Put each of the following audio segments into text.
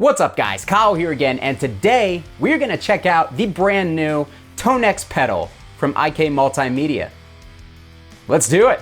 What's up guys, Kyle here again, and today we're gonna check out the brand new ToneX pedal from IK Multimedia. Let's do it.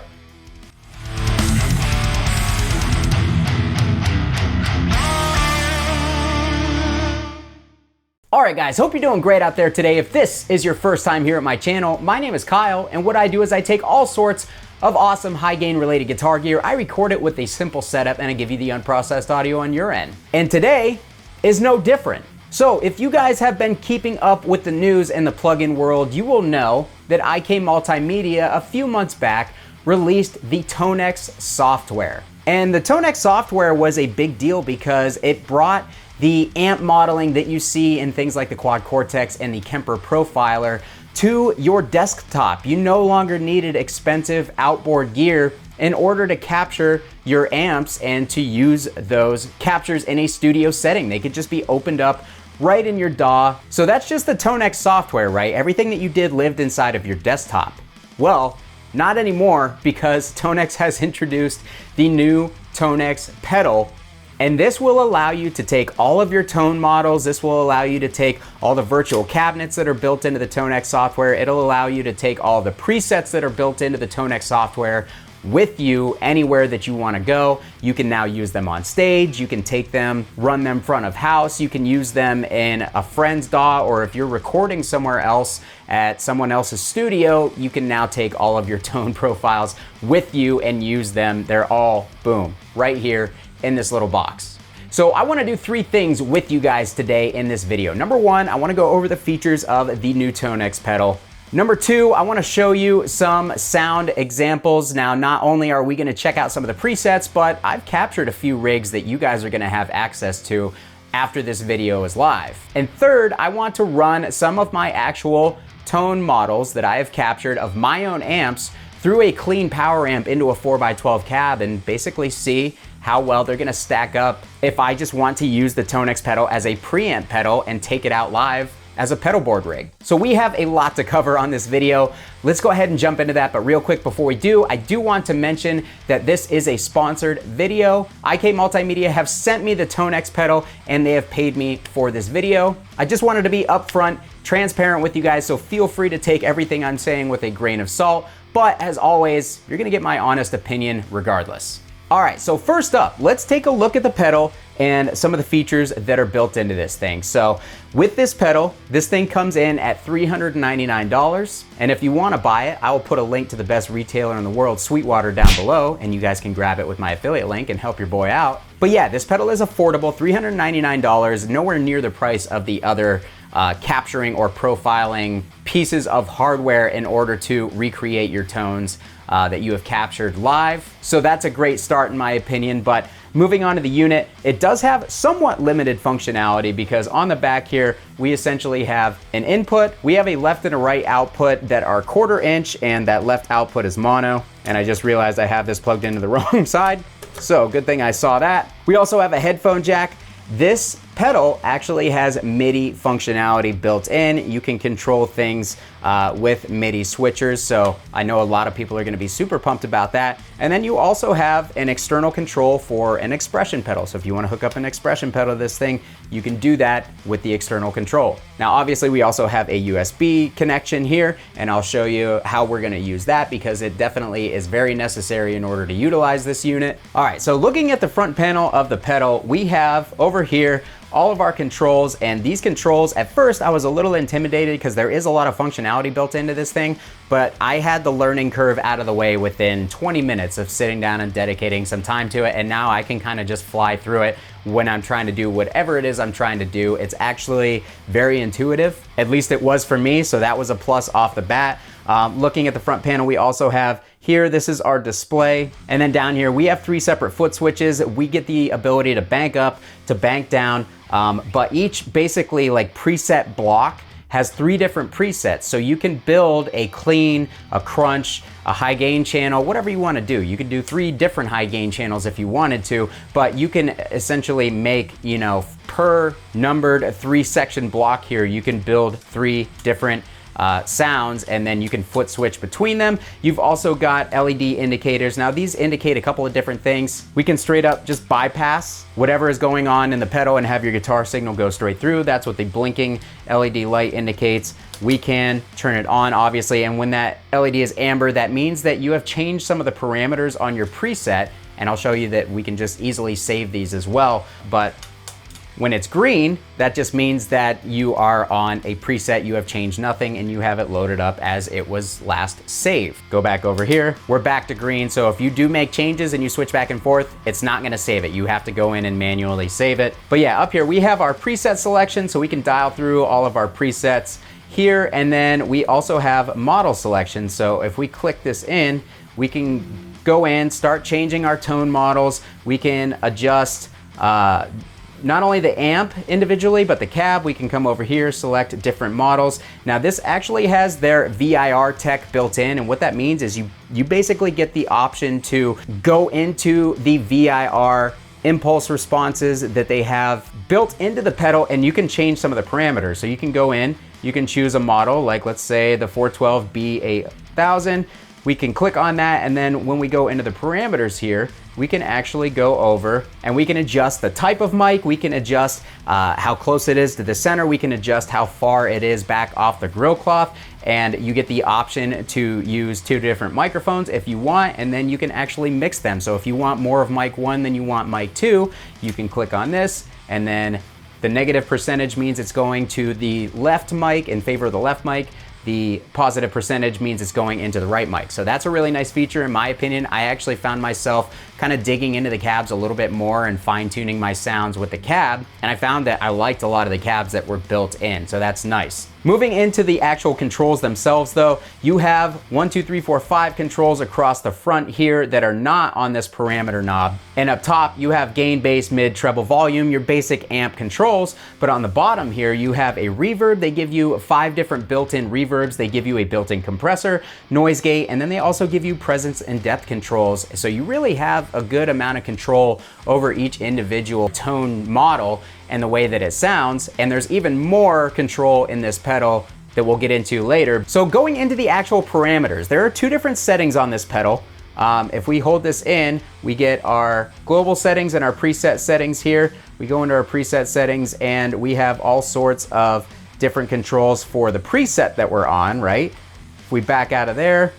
Alright guys, hope you're doing great out there today. If this is your first time here at my channel, my name is Kyle, and what I do is I take all sorts of awesome high gain related guitar gear, I record it with a simple setup, and I give you the unprocessed audio on your end. And today is no different. So if you guys have been keeping up with the news in the plugin world, you will know that IK Multimedia a few months back released the ToneX software. And the ToneX software was a big deal because it brought the amp modeling that you see in things like the Quad Cortex and the Kemper Profiler to your desktop. You no longer needed expensive outboard gear in order to capture your amps and to use those captures in a studio setting. They could just be opened up right in your DAW. So that's just the ToneX software, right? Everything that you did lived inside of your desktop. Well, not anymore, because ToneX has introduced the new ToneX pedal. And this will allow you to take all of your tone models. This will allow you to take all the virtual cabinets that are built into the ToneX software. It'll allow you to take all the presets that are built into the ToneX software with you anywhere that you want to go. You can now use them on stage. You can take them, run them front of house. You can use them in a friend's DAW, or if you're recording somewhere else at someone else's studio, you can now take all of your tone profiles with you and use them. They're all, boom, right here in this little box. So I wanna do three things with you guys today in this video. Number one, I wanna go over the features of the new ToneX pedal. Number two, I wanna show you some sound examples. Now, not only are we gonna check out some of the presets, but I've captured a few rigs that you guys are gonna have access to after this video is live. And third, I want to run some of my actual tone models that I have captured of my own amps through a clean power amp into a 4x12 cab and basically see how well they're gonna stack up if I just want to use the ToneX pedal as a preamp pedal and take it out live as a pedal board rig. So we have a lot to cover on this video. Let's go ahead and jump into that, but real quick before we do, I do want to mention that this is a sponsored video. IK Multimedia have sent me the ToneX pedal and they have paid me for this video. I just wanted to be upfront, transparent with you guys, so feel free to take everything I'm saying with a grain of salt, but as always, you're gonna get my honest opinion regardless. All right, so first up, let's take a look at the pedal and some of the features that are built into this thing. So with this pedal, this thing comes in at $399. And if you wanna buy it, I will put a link to the best retailer in the world, Sweetwater, down below, and you guys can grab it with my affiliate link and help your boy out. But yeah, this pedal is affordable, $399, nowhere near the price of the other capturing or profiling pieces of hardware in order to recreate your tones that you have captured live. So that's a great start in my opinion, but moving on to the unit, it does have somewhat limited functionality because on the back here, we essentially have an input. We have a left and a right output that are 1/4 inch, and that left output is mono. And I just realized I have this plugged into the wrong side. So good thing I saw that. We also have a headphone jack. This pedal actually has MIDI functionality built in. You can control things with MIDI switchers, so I know a lot of people are gonna be super pumped about that. And then you also have an external control for an expression pedal. So if you wanna hook up an expression pedal to this thing, you can do that with the external control. Now, obviously we also have a USB connection here, and I'll show you how we're gonna use that because it definitely is very necessary in order to utilize this unit. All right, so looking at the front panel of the pedal, we have over here all of our controls, and these controls, at first I was a little intimidated because there is a lot of functionality built into this thing, but I had the learning curve out of the way within 20 minutes of sitting down and dedicating some time to it, and now I can kind of just fly through it when I'm trying to do whatever it is I'm trying to do. It's actually very intuitive, at least it was for me, so that was a plus off the bat. Looking at the front panel, we also have here, this is our display. And then down here, we have 3 separate foot switches. We get the ability to bank up, to bank down, but each basically like preset block has 3 different presets. So you can build a clean, a crunch, a high gain channel, whatever you wanna do. You could do 3 different high gain channels if you wanted to, but you can essentially make, you know, per numbered 3 section block here, you can build 3 different sounds, and then you can foot switch between them. You've also got LED indicators. Now these indicate a couple of different things. We can straight up just bypass whatever is going on in the pedal and have your guitar signal go straight through. That's what the blinking LED light indicates. We can turn it on, obviously, and when that LED is amber, that means that you have changed some of the parameters on your preset, and I'll show you that we can just easily save these as well. But when it's green, that just means that you are on a preset, you have changed nothing, and you have it loaded up as it was last saved. Go back over here, we're back to green, so if you do make changes and you switch back and forth, it's not gonna save it. You have to go in and manually save it. But yeah, up here we have our preset selection, so we can dial through all of our presets here, and then we also have model selection. So if we click this in, we can go in, start changing our tone models. We can adjust not only the amp individually, but the cab. We can come over here, select different models. Now this actually has their VIR tech built in, and what that means is you basically get the option to go into the VIR impulse responses that they have built into the pedal, and you can change some of the parameters. So you can go in, you can choose a model, like let's say the 412B8000. We can click on that, and then when we go into the parameters here, we can actually go over and we can adjust the type of mic, we can adjust how close it is to the center, we can adjust how far it is back off the grill cloth, and you get the option to use 2 different microphones if you want, and then you can actually mix them. So if you want more of mic 1 than you want mic 2, you can click on this, and then the negative percentage means it's going to the left mic in favor of the left mic. The positive percentage means it's going into the right mic. So that's a really nice feature in my opinion. I actually found myself kind of digging into the cabs a little bit more and fine tuning my sounds with the cab. And I found that I liked a lot of the cabs that were built in. So that's nice. Moving into the actual controls themselves though, you have 1, 2, 3, 4, 5 controls across the front here that are not on this parameter knob. And up top, you have gain, bass, mid, treble, volume, your basic amp controls. But on the bottom here, you have a reverb. They give you 5 different built-in reverbs. They give you a built-in compressor, noise gate, and then they also give you presence and depth controls. So you really have a good amount of control over each individual tone model and the way that it sounds. And there's even more control in this pedal that we'll get into later. So going into the actual parameters, there are 2 different settings on this pedal. If we hold this in, we get our global settings and our preset settings here. We go into our preset settings and we have all sorts of different controls for the preset that we're on, right? If we back out of there,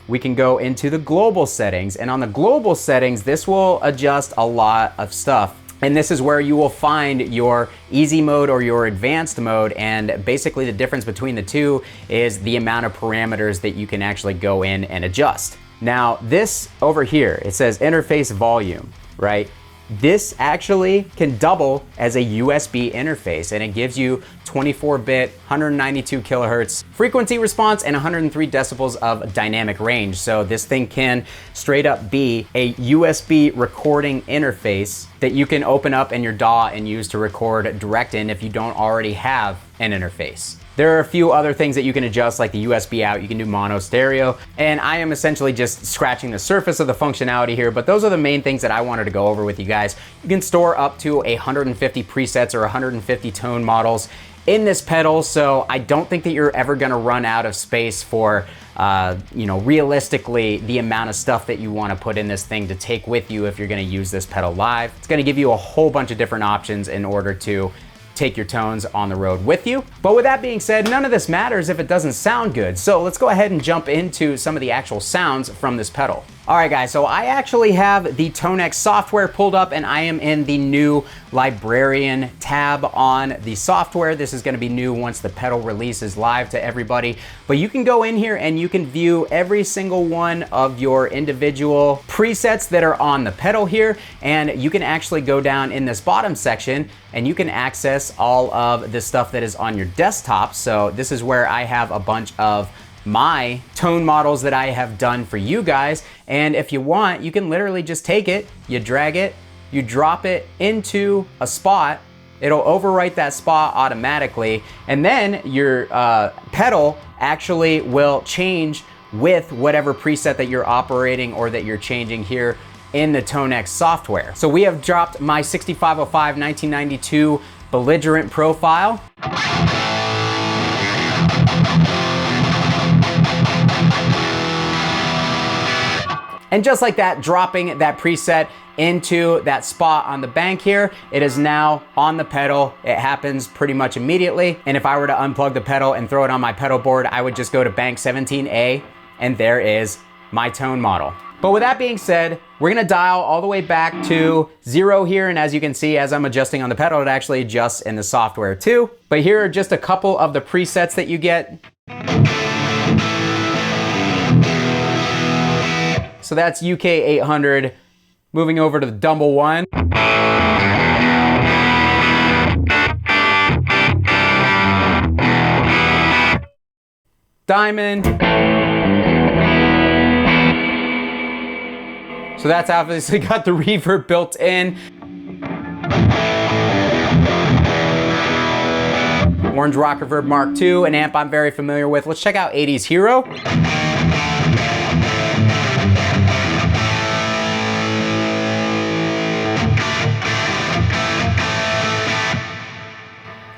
we can go into the global settings, and on the global settings, this will adjust a lot of stuff. And this is where you will find your easy mode or your advanced mode, and basically the difference between the two is the amount of parameters that you can actually go in and adjust. Now this over here, it says interface volume, right? This actually can double as a USB interface, and it gives you 24-bit, 192 kilohertz frequency response and 103 decibels of dynamic range. So this thing can straight up be a USB recording interface that you can open up in your DAW and use to record direct in if you don't already have an interface. There are a few other things that you can adjust, like the USB out, you can do mono stereo, and I am essentially just scratching the surface of the functionality here, but those are the main things that I wanted to go over with you guys. You can store up to 150 presets or 150 tone models in this pedal, so I don't think that you're ever gonna run out of space for realistically the amount of stuff that you wanna put in this thing to take with you if you're gonna use this pedal live. It's gonna give you a whole bunch of different options in order to take your tones on the road with you. But with that being said, none of this matters if it doesn't sound good. So let's go ahead and jump into some of the actual sounds from this pedal. All right guys, so I actually have the ToneX software pulled up and I am in the new librarian tab on the software. This is gonna be new once the pedal releases live to everybody. But you can go in here and you can view every single one of your individual presets that are on the pedal here. And you can actually go down in this bottom section and you can access all of the stuff that is on your desktop. So this is where I have a bunch of my tone models that I have done for you guys. And if you want, you can literally just take it, you drag it, you drop it into a spot, it'll overwrite that spot automatically, and then your pedal actually will change with whatever preset that you're operating or that you're changing here in the ToneX software. So we have dropped my 6505 1992 belligerent profile. And just like that, dropping that preset into that spot on the bank here, it is now on the pedal. It happens pretty much immediately. And if I were to unplug the pedal and throw it on my pedal board, I would just go to bank 17A, and there is my tone model. But with that being said, we're gonna dial all the way back to 0 here, and as you can see, as I'm adjusting on the pedal, it actually adjusts in the software too. But here are just a couple of the presets that you get. So that's UK 800, moving over to the Dumble 1. Diamond. So that's obviously got the reverb built in. Orange Rock Reverb Mark II, an amp I'm very familiar with. Let's check out 80s Hero.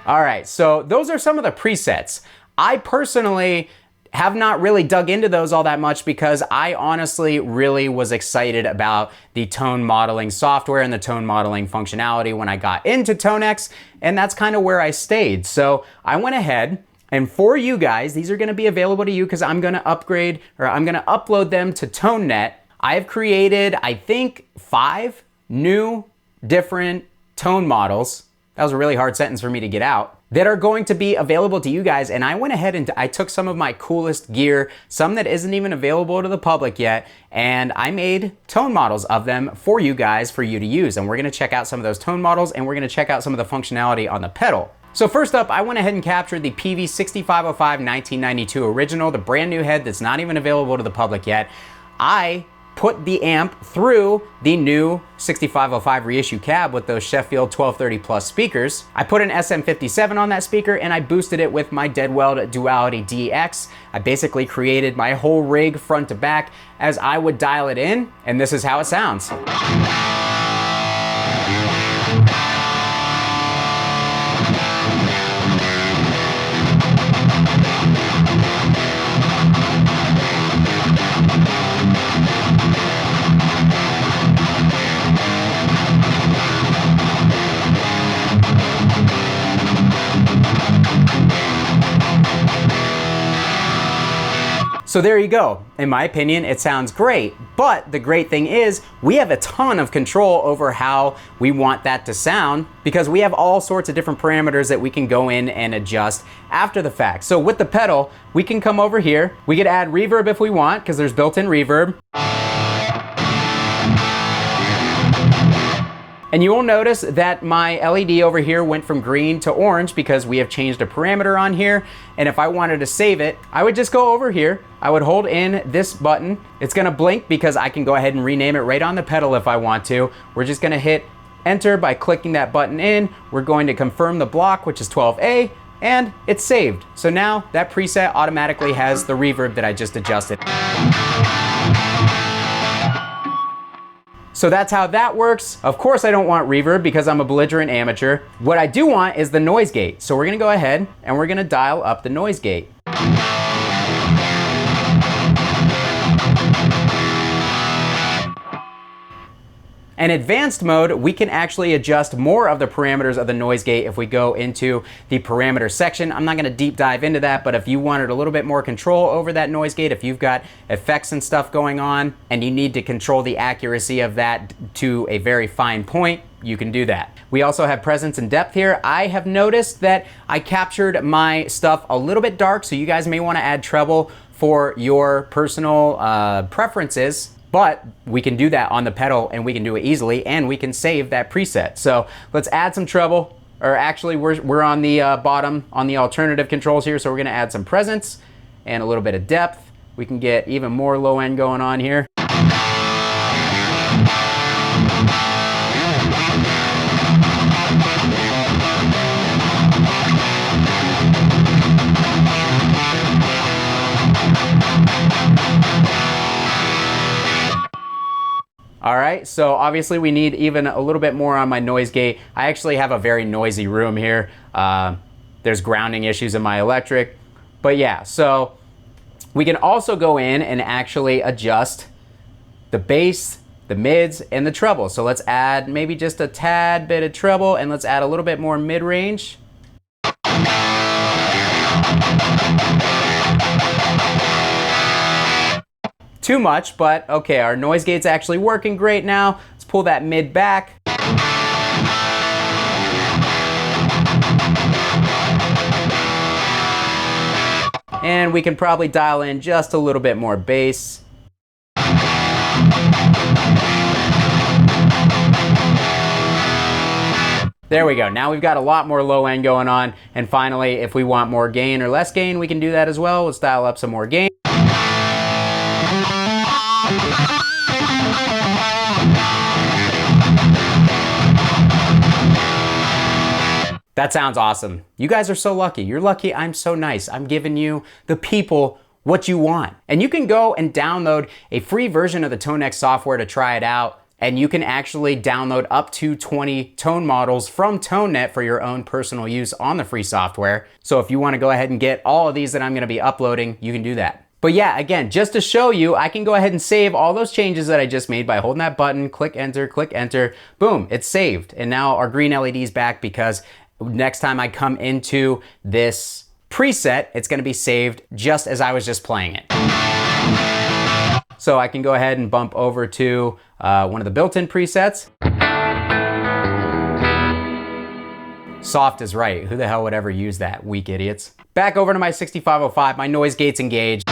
All right, so those are some of the presets. I personally have not really dug into those all that much because I honestly really was excited about the tone modeling software and the tone modeling functionality when I got into ToneX, and that's kind of where I stayed. So I went ahead, and for you guys, these are gonna be available to you because I'm gonna upgrade, or I'm gonna upload them to ToneNet. I have created, I think, 5 new different tone models. That was a really hard sentence for me to get out. That are going to be available to you guys, and I went ahead and I took some of my coolest gear, some that isn't even available to the public yet, and I made tone models of them for you guys, for you to use. And we're gonna check out some of those tone models, and we're gonna check out some of the functionality on the pedal. So first up, I went ahead and captured the PV6505 1992 original, the brand new head that's not even available to the public yet. I put the amp through the new 6505 reissue cab with those Sheffield 1230 plus speakers. I put an SM57 on that speaker, and I boosted it with my Deadweld Duality DX. I basically created my whole rig front to back as I would dial it in, and this is how it sounds. So there you go. In my opinion, it sounds great, but the great thing is we have a ton of control over how we want that to sound because we have all sorts of different parameters that we can go in and adjust after the fact. So with the pedal, we can come over here. We could add reverb if we want because there's built-in reverb. And you will notice that my LED over here went from green to orange because we have changed a parameter on here. And if I wanted to save it, I would just go over here. I would hold in this button. It's gonna blink because I can go ahead and rename it right on the pedal if I want to. We're just gonna hit enter by clicking that button in. We're going to confirm the block, which is 12A, and it's saved. So now that preset automatically has the reverb that I just adjusted. So that's how that works. Of course I don't want reverb because I'm a belligerent amateur. What I do want is the noise gate. So we're gonna go ahead and we're gonna dial up the noise gate. In advanced mode, we can actually adjust more of the parameters of the noise gate if we go into the parameter section. I'm not gonna deep dive into that, but if you wanted a little bit more control over that noise gate, if you've got effects and stuff going on and you need to control the accuracy of that to a very fine point, you can do that. We also have presence and depth here. I have noticed that I captured my stuff a little bit dark, so you guys may wanna add treble for your personal preferences. But we can do that on the pedal and we can do it easily and we can save that preset. So let's add some treble, or actually we're on the bottom on the alternative controls here. So we're gonna add some presence and a little bit of depth. We can get even more low end going on here. All right, so obviously we need even a little bit more on my noise gate. I actually have a very noisy room here. There's grounding issues in my electric. But yeah, so we can also go in and actually adjust the bass, the mids, and the treble. So let's add maybe just a tad bit of treble, and let's add a little bit more mid-range. Too much, but okay, our noise gate's actually working great now. Let's pull that mid back. And we can probably dial in just a little bit more bass. There we go. Now we've got a lot more low end going on. And finally, if we want more gain or less gain, we can do that as well. Let's dial up some more gain. That sounds awesome. You guys are so lucky. You're lucky I'm so nice. I'm giving you, the people, what you want. And you can go and download a free version of the ToneX software to try it out. And you can actually download up to 20 tone models from ToneNet for your own personal use on the free software. So if you want to go ahead and get all of these that I'm going to be uploading, you can do that. But yeah, again, just to show you, I can go ahead and save all those changes that I just made by holding that button, click enter, boom, it's saved. And now our green LED is back because next time I come into this preset, it's gonna be saved just as I was just playing it. So I can go ahead and bump over to one of the built-in presets. Soft is right. Who the hell would ever use that? Weak idiots. Back over to my 6505, my noise gate's engaged.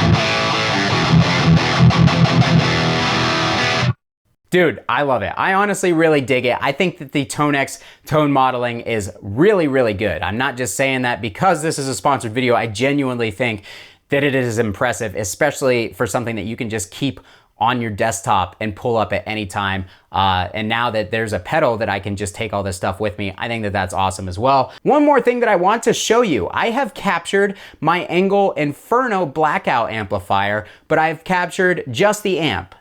Dude, I love it. I honestly really dig it. I think that the ToneX tone modeling is really, really good. I'm not just saying that because this is a sponsored video. I genuinely think that it is impressive, especially for something that you can just keep on your desktop and pull up at any time. And now that there's a pedal that I can just take all this stuff with me, I think that that's awesome as well. One more thing that I want to show you. I have captured my Angle Inferno blackout amplifier, but I've captured just the amp,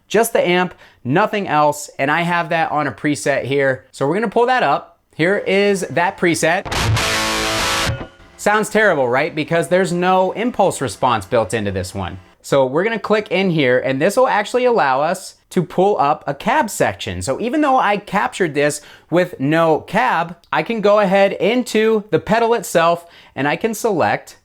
nothing else. And I have that on a preset here. So we're gonna pull that up. Here is that preset. Sounds terrible, right? Because there's no impulse response built into this one. So we're gonna click in here and this will actually allow us to pull up a cab section. So even though I captured this with no cab, I can go ahead into the pedal itself and I can select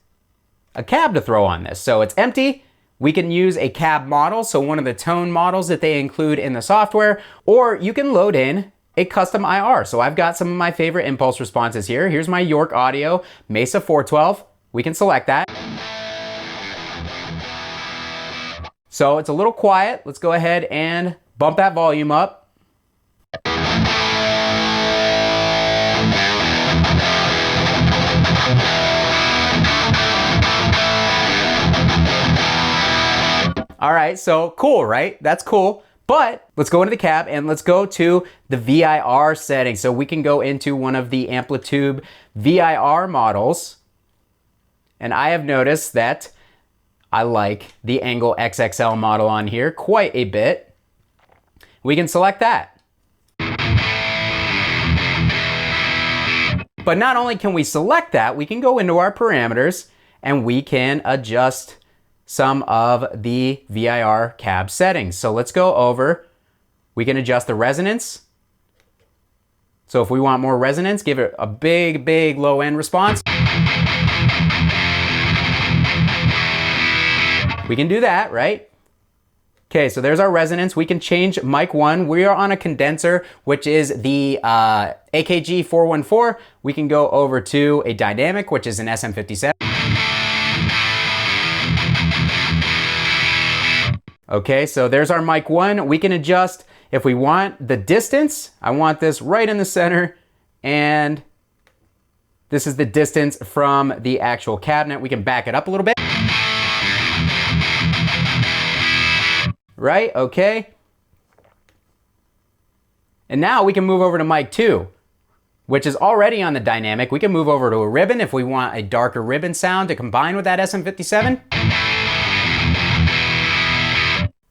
a cab to throw on this. So it's empty. We can use a cab model, so one of the tone models that they include in the software, or you can load in a custom IR. So I've got some of my favorite impulse responses here. Here's my York Audio Mesa 412. We can select that. So it's a little quiet. Let's go ahead and bump that volume up. All right, so cool, right? That's cool. But let's go into the cab and let's go to the VIR setting. So we can go into one of the Amplitude VIR models. And I have noticed that I like the Angle XXL model on here quite a bit. We can select that. But not only can we select that, we can go into our parameters and we can adjust some of the VIR cab settings. So let's go over, we can adjust the resonance. So if we want more resonance, give it a big, big low end response. We can do that, right? Okay, so there's our resonance. We can change mic 1. We are on a condenser, which is the AKG 414. We can go over to a dynamic, which is an SM57. Okay, so there's our mic 1. We can adjust, if we want, the distance. I want this right in the center, and this is the distance from the actual cabinet. We can back it up a little bit. Right, okay. And now we can move over to mic 2, which is already on the dynamic. We can move over to a ribbon if we want a darker ribbon sound to combine with that SM57.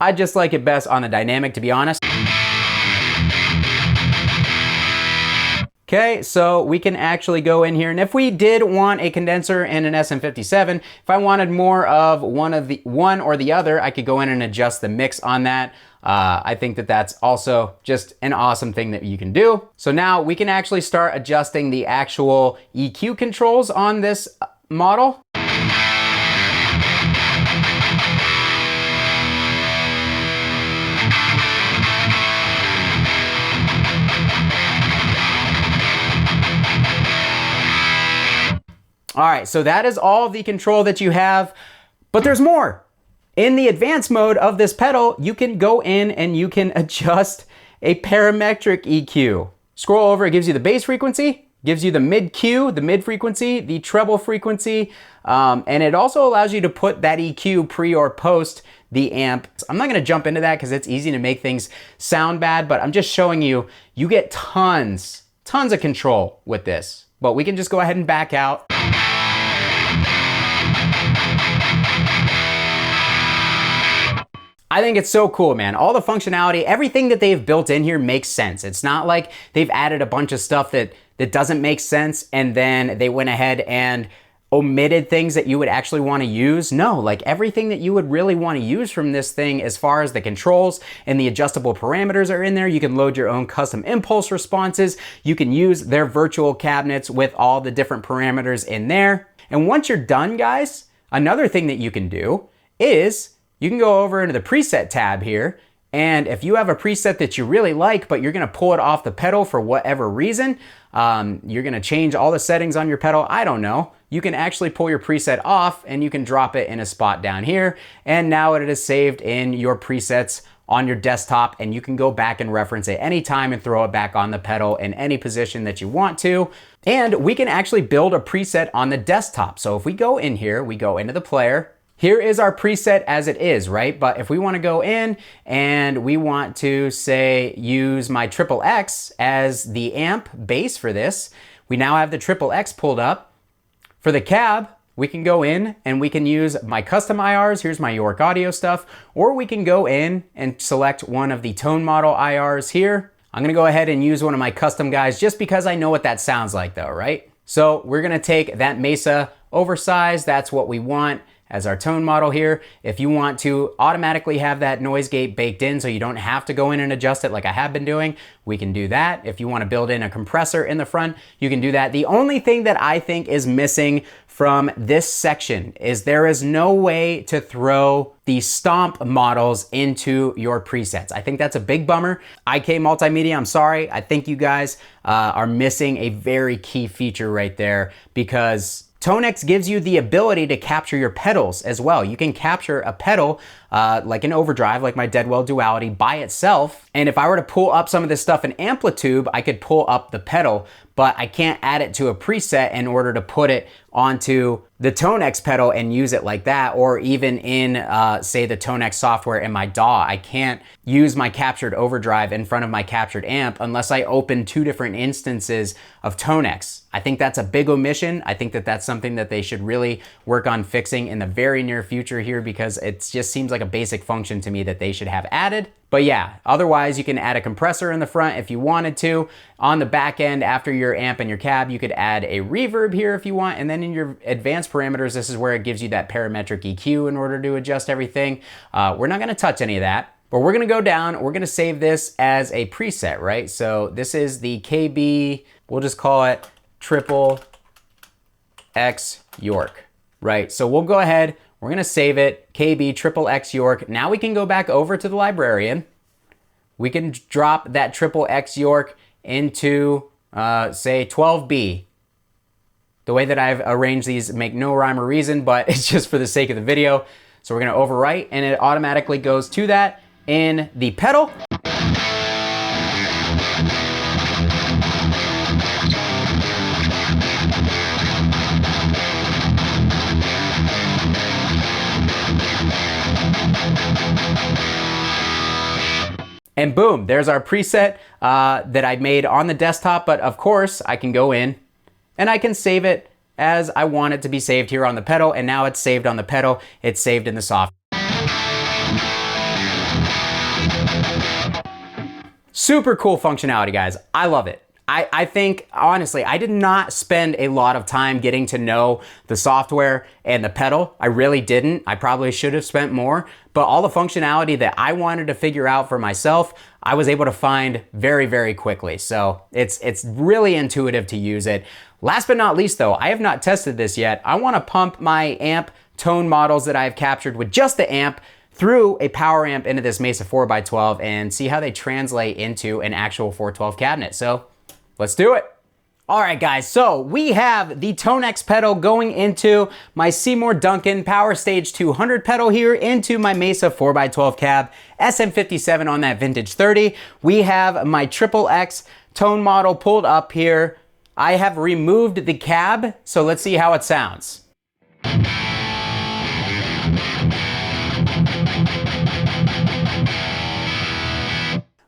I just like it best on the dynamic, to be honest. Okay, so we can actually go in here, and if we did want a condenser and an SM57, if I wanted more of one or the other, I could go in and adjust the mix on that. I think that that's also just an awesome thing that you can do. So now we can actually start adjusting the actual EQ controls on this model. All right, so that is all the control that you have, but there's more. In the advanced mode of this pedal, you can go in and you can adjust a parametric EQ. Scroll over, it gives you the bass frequency, gives you the mid Q, the mid frequency, the treble frequency, and it also allows you to put that EQ pre or post the amp. I'm not gonna jump into that because it's easy to make things sound bad, but I'm just showing you, you get tons of control with this. But we can just go ahead and back out. I think it's so cool, man. All the functionality, everything that they've built in here makes sense. It's not like they've added a bunch of stuff that doesn't make sense and then they went ahead and omitted things that you would actually want to use. No, like everything that you would really want to use from this thing as far as the controls and the adjustable parameters are in there. You can load your own custom impulse responses. You can use their virtual cabinets with all the different parameters in there. And once you're done, guys, another thing that you can do is you can go over into the preset tab here, and if you have a preset that you really like, but you're gonna pull it off the pedal for whatever reason, you're gonna change all the settings on your pedal, I don't know, you can actually pull your preset off and you can drop it in a spot down here, and now it is saved in your presets on your desktop, and you can go back and reference it anytime and throw it back on the pedal in any position that you want to. And we can actually build a preset on the desktop. So if we go in here, we go into the player, here is our preset as it is, right? But if we want to go in and we want to say use my XXX as the amp base for this, we now have the XXX pulled up. For the cab, we can go in and we can use my custom IRs. Here's my York Audio stuff, or we can go in and select one of the tone model IRs here. I'm gonna go ahead and use one of my custom guys just because I know what that sounds like though, right? So we're gonna take that Mesa oversized, that's what we want as our tone model here. If you want to automatically have that noise gate baked in so you don't have to go in and adjust it like I have been doing, we can do that. If you want to build in a compressor in the front, you can do that. The only thing that I think is missing from this section is there is no way to throw the stomp models into your presets. I think that's a big bummer. IK Multimedia, I'm sorry. I think you guys are missing a very key feature right there, because ToneX gives you the ability to capture your pedals as well. You can capture a pedal like an overdrive, like my Deadwell Duality by itself. And if I were to pull up some of this stuff in Amplitude, I could pull up the pedal, but I can't add it to a preset in order to put it onto the ToneX pedal and use it like that, or even in, say, the ToneX software in my DAW. I can't use my captured overdrive in front of my captured amp unless I open two different instances of ToneX. I think that's a big omission. I think that that's something that they should really work on fixing in the very near future here, because it just seems like a basic function to me that they should have added. But yeah, otherwise you can add a compressor in the front if you wanted to. On the back end, after your amp and your cab, you could add a reverb here if you want. And then in your advanced parameters, this is where it gives you that parametric EQ in order to adjust everything. We're not gonna touch any of that, but we're gonna go down, we're gonna save this as a preset, right? So this is the KB, we'll just call it XXX York, right? So we'll go ahead, we're gonna save it, KB XXX York. Now we can go back over to the librarian. We can drop that XXX York into, say, 12B. The way that I've arranged these make no rhyme or reason, but it's just for the sake of the video. So we're gonna overwrite, and it automatically goes to that in the pedal. And boom, there's our preset that I made on the desktop, but of course I can go in and I can save it as I want it to be saved here on the pedal, and now it's saved on the pedal, it's saved in the software. Super cool functionality, guys. I love it. I think, honestly, I did not spend a lot of time getting to know the software and the pedal. I really didn't. I probably should have spent more, but all the functionality that I wanted to figure out for myself, I was able to find very, very quickly. So it's really intuitive to use it. Last but not least though, I have not tested this yet. I wanna pump my amp tone models that I've captured with just the amp through a power amp into this Mesa 4x12 and see how they translate into an actual 412 cabinet. So let's do it. All right guys, so we have the ToneX pedal going into my Seymour Duncan Power Stage 200 pedal here into my Mesa 4x12 cab, SM57 on that vintage 30. We have my XXX tone model pulled up here. I have removed the cab, so let's see how it sounds.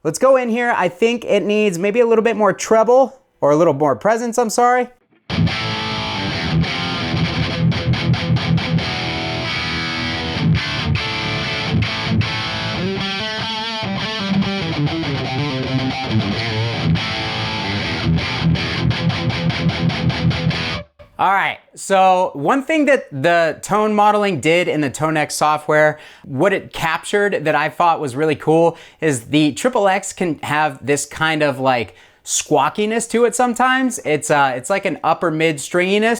Let's go in here. I think it needs maybe a little bit more treble or a little more presence, I'm sorry. All right, so one thing that the tone modeling did in the ToneX software, what it captured that I thought was really cool is the XXX can have this kind of like squawkiness to it sometimes. It's like an upper mid stringiness.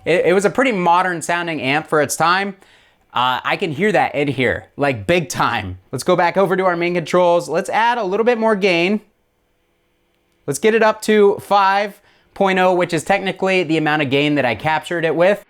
It was a pretty modern sounding amp for its time. I can hear that in here, like big time. Let's go back over to our main controls. Let's add a little bit more gain. Let's get it up to 5.0, which is technically the amount of gain that I captured it with.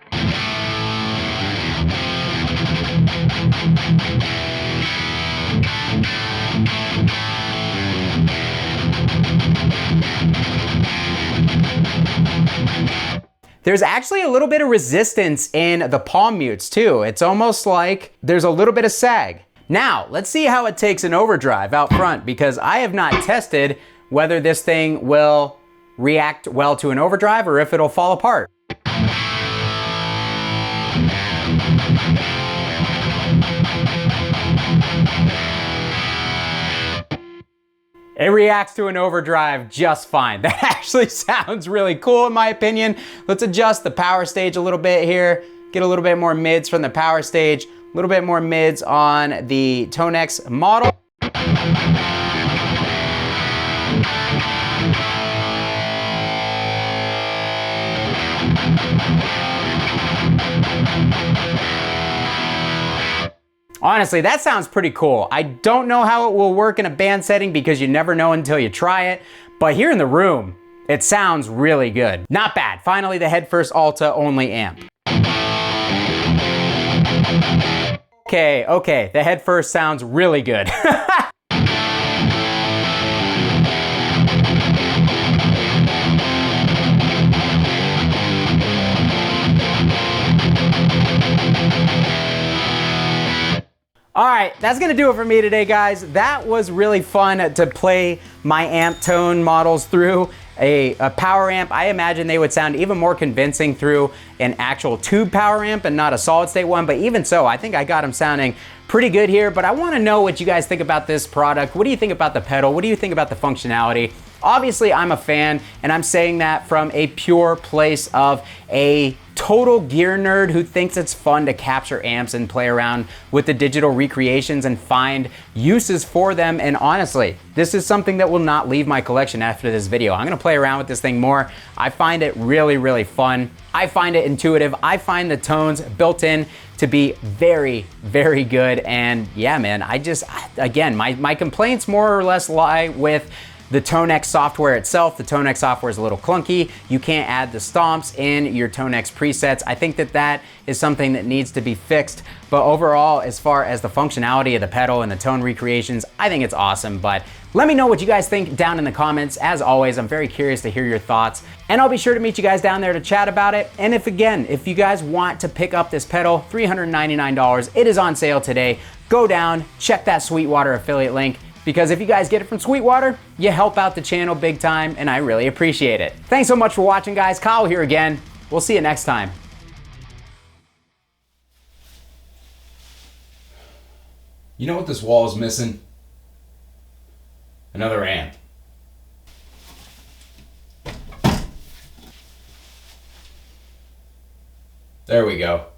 There's actually a little bit of resistance in the palm mutes too. It's almost like there's a little bit of sag. Now, let's see how it takes an overdrive out front, because I have not tested whether this thing will react well to an overdrive or if it'll fall apart. It reacts to an overdrive just fine. That actually sounds really cool in my opinion. Let's adjust the power stage a little bit here, get a little bit more mids from the power stage, a little bit more mids on the ToneX model. Honestly, that sounds pretty cool. I don't know how it will work in a band setting because you never know until you try it, but here in the room, it sounds really good. Not bad. Finally, the Head First Alta only amp. Okay, the Head First sounds really good. All right, that's gonna do it for me today, guys. That was really fun to play my amp tone models through a power amp. I imagine they would sound even more convincing through an actual tube power amp and not a solid state one, but even so, I think I got them sounding pretty good here. But I wanna know what you guys think about this product. What do you think about the pedal? What do you think about the functionality? Obviously, I'm a fan, and I'm saying that from a pure place of a total gear nerd who thinks it's fun to capture amps and play around with the digital recreations and find uses for them. And honestly, this is something that will not leave my collection after this video. I'm gonna play around with this thing more. I find it really, really fun. I find it intuitive. I find the tones built in to be very, very good. And yeah, man, again, my complaints more or less lie with the ToneX software itself. The ToneX software is a little clunky. You can't add the stomps in your ToneX presets. I think that is something that needs to be fixed. But overall, as far as the functionality of the pedal and the tone recreations, I think it's awesome. But let me know what you guys think down in the comments. As always, I'm very curious to hear your thoughts. And I'll be sure to meet you guys down there to chat about it. And if you guys want to pick up this pedal, $399, it is on sale today. Go down, check that Sweetwater affiliate link, because if you guys get it from Sweetwater, you help out the channel big time, and I really appreciate it. Thanks so much for watching, guys. Kyle here again. We'll see you next time. You know what this wall is missing? Another amp. There we go.